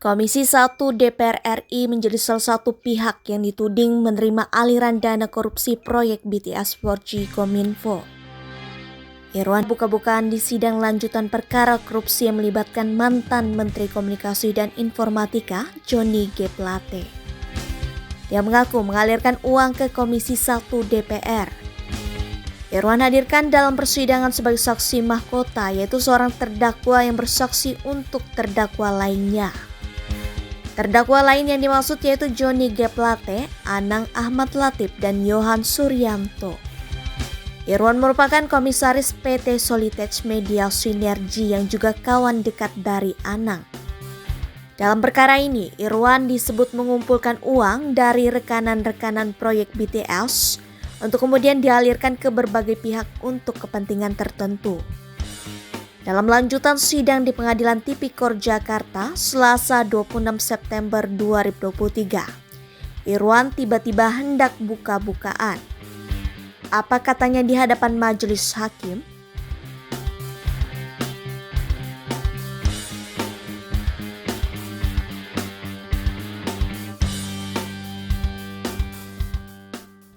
Komisi 1 DPR RI menjadi salah satu pihak yang dituding menerima aliran dana korupsi proyek BTS 4G Kominfo. Irwan buka-bukaan di sidang lanjutan perkara korupsi yang melibatkan mantan Menteri Komunikasi dan Informatika Johnny G. Plate. Dia mengaku mengalirkan uang ke Komisi 1 DPR. Irwan hadirkan dalam persidangan sebagai saksi mahkota, yaitu seorang terdakwa yang bersaksi untuk terdakwa lainnya. Terdakwa lain yang dimaksud yaitu Johnny G. Plate, Anang Ahmad Latif, dan Yohan Suryanto. Irwan merupakan komisaris PT Solitech Media Sinergi yang juga kawan dekat dari Anang. Dalam perkara ini, Irwan disebut mengumpulkan uang dari rekanan-rekanan proyek BTS untuk kemudian dialirkan ke berbagai pihak untuk kepentingan tertentu. Dalam lanjutan sidang di Pengadilan Tipikor Jakarta, Selasa 26 September 2023, Irwan tiba-tiba hendak buka-bukaan. Apa katanya di hadapan majelis hakim?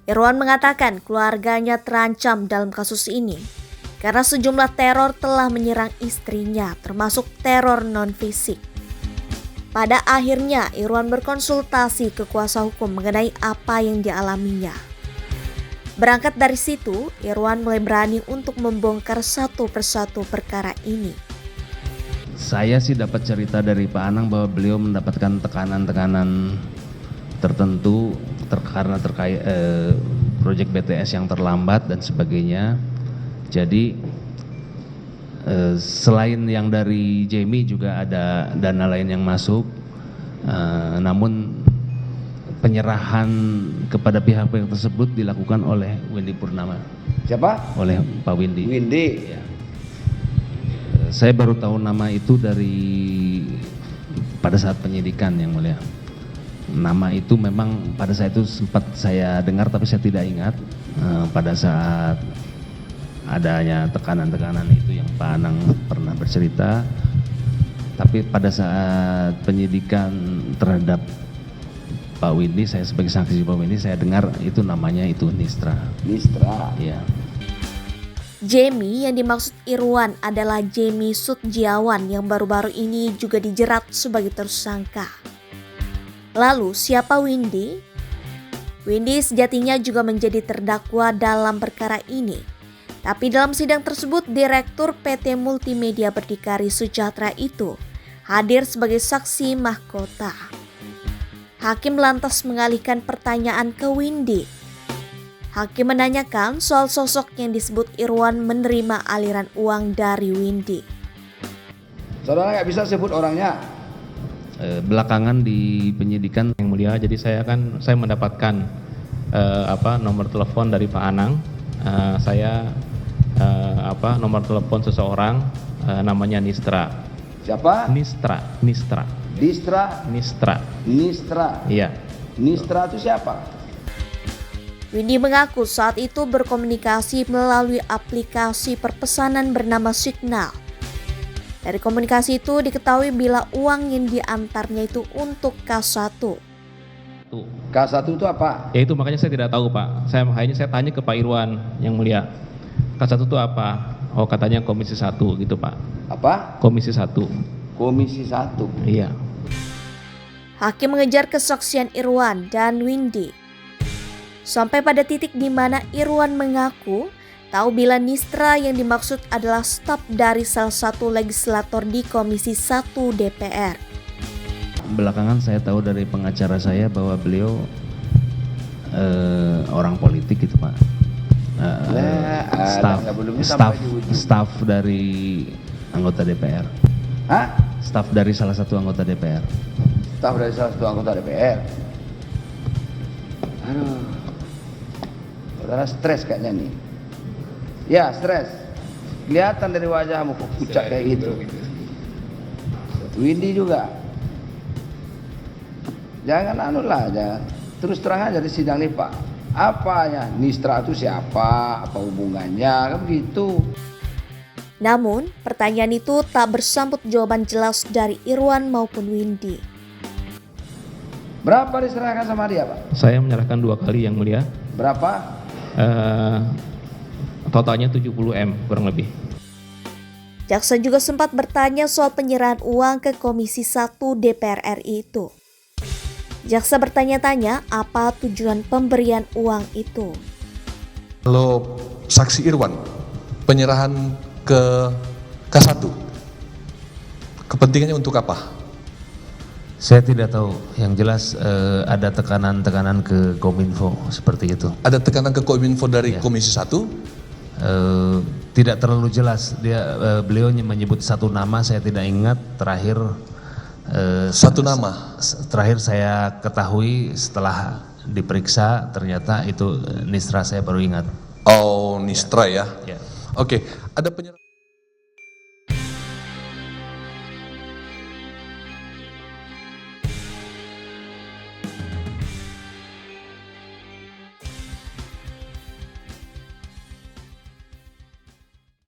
Irwan mengatakan keluarganya terancam dalam kasus ini karena sejumlah teror telah menyerang istrinya, termasuk teror non-fisik. Pada akhirnya, Irwan berkonsultasi ke kuasa hukum mengenai apa yang dialaminya. Berangkat dari situ, Irwan mulai berani untuk membongkar satu persatu perkara ini. Saya sih dapat cerita dari Pak Anang bahwa beliau mendapatkan tekanan-tekanan tertentu karena terkait proyek BTS yang terlambat dan sebagainya. Jadi selain yang dari Jamie juga ada dana lain yang masuk, namun penyerahan kepada pihak-pihak tersebut dilakukan oleh Windy Purnama. Siapa? Oleh Pak Windy. Windy. Ya. Saya baru tahu nama itu pada saat penyidikan, Yang Mulia. Nama itu memang pada saat itu sempat saya dengar tapi saya tidak ingat pada saat adanya tekanan-tekanan itu yang Pak Anang pernah bercerita. Tapi pada saat penyidikan terhadap Pak Windy, saya sebagai saksi Pak Windy, saya dengar itu namanya itu Nistra. Nistra. Ya. Jamie yang dimaksud Irwan adalah Jamie Sutjiawan yang baru-baru ini juga dijerat sebagai tersangka. Lalu siapa Windy? Windy sejatinya juga menjadi terdakwa dalam perkara ini. Tapi dalam sidang tersebut, Direktur PT Multimedia Berdikari Sejahtera itu hadir sebagai saksi mahkota. Hakim lantas mengalihkan pertanyaan ke Windy. Hakim menanyakan soal sosok yang disebut Irwan menerima aliran uang dari Windy. Saudara nggak bisa sebut orangnya? Belakangan di penyidikan, Yang Mulia, jadi saya mendapatkan nomor telepon dari Pak Anang. Nomor telepon seseorang namanya Nistra. Siapa? Nistra. Distra. Nistra. Nistra. Iya. Nistra itu siapa? Windy mengaku saat itu berkomunikasi melalui aplikasi perpesanan bernama Signal. Dari komunikasi itu diketahui bila uang yang diantarnya itu untuk K1. K1 itu apa? Ya itu makanya saya tidak tahu Pak. Saya tanya ke Pak Irwan, Yang Mulia. K1 itu apa? Oh katanya Komisi 1 gitu Pak. Apa? Komisi 1. Komisi 1. Iya. Hakim mengejar kesaksian Irwan dan Windy. Sampai pada titik di mana Irwan mengaku tahu bila Nistra yang dimaksud adalah staf dari salah satu legislator di Komisi 1 DPR. Belakangan saya tahu dari pengacara saya bahwa beliau orang politik gitu Pak. Staf dari anggota DPR. Hah? Staf dari salah satu anggota DPR. Staf dari salah satu anggota DPR. Aduh. Saudara stres kayaknya nih. Ya, stres. Kelihatan dari wajahmu kok pucat kayak gitu. Windy juga. Jangan jangan. Terus terang aja di sidang nih Pak. Apanya? Nistra itu siapa? Apa hubungannya? Kan begitu. Namun, pertanyaan itu tak bersambut jawaban jelas dari Irwan maupun Windy. Berapa diserahkan sama dia, Pak? Saya menyerahkan 2 kali yang mulia. Berapa? Totalnya 70M kurang lebih. Jaksa juga sempat bertanya soal penyerahan uang ke Komisi 1 DPR RI itu. Jaksa bertanya-tanya apa tujuan pemberian uang itu. Kalau saksi Irwan, penyerahan ke K1, kepentingannya untuk apa? Saya tidak tahu, yang jelas ada tekanan-tekanan ke Kominfo seperti itu. Ada tekanan ke Kominfo dari Komisi 1? Tidak terlalu jelas, beliau menyebut satu nama, saya tidak ingat. Terakhir Satu nama? Terakhir saya ketahui setelah diperiksa ternyata itu Nisra, saya baru ingat. Oh, Nistra ya? Ya. Oke, ada penyerahan.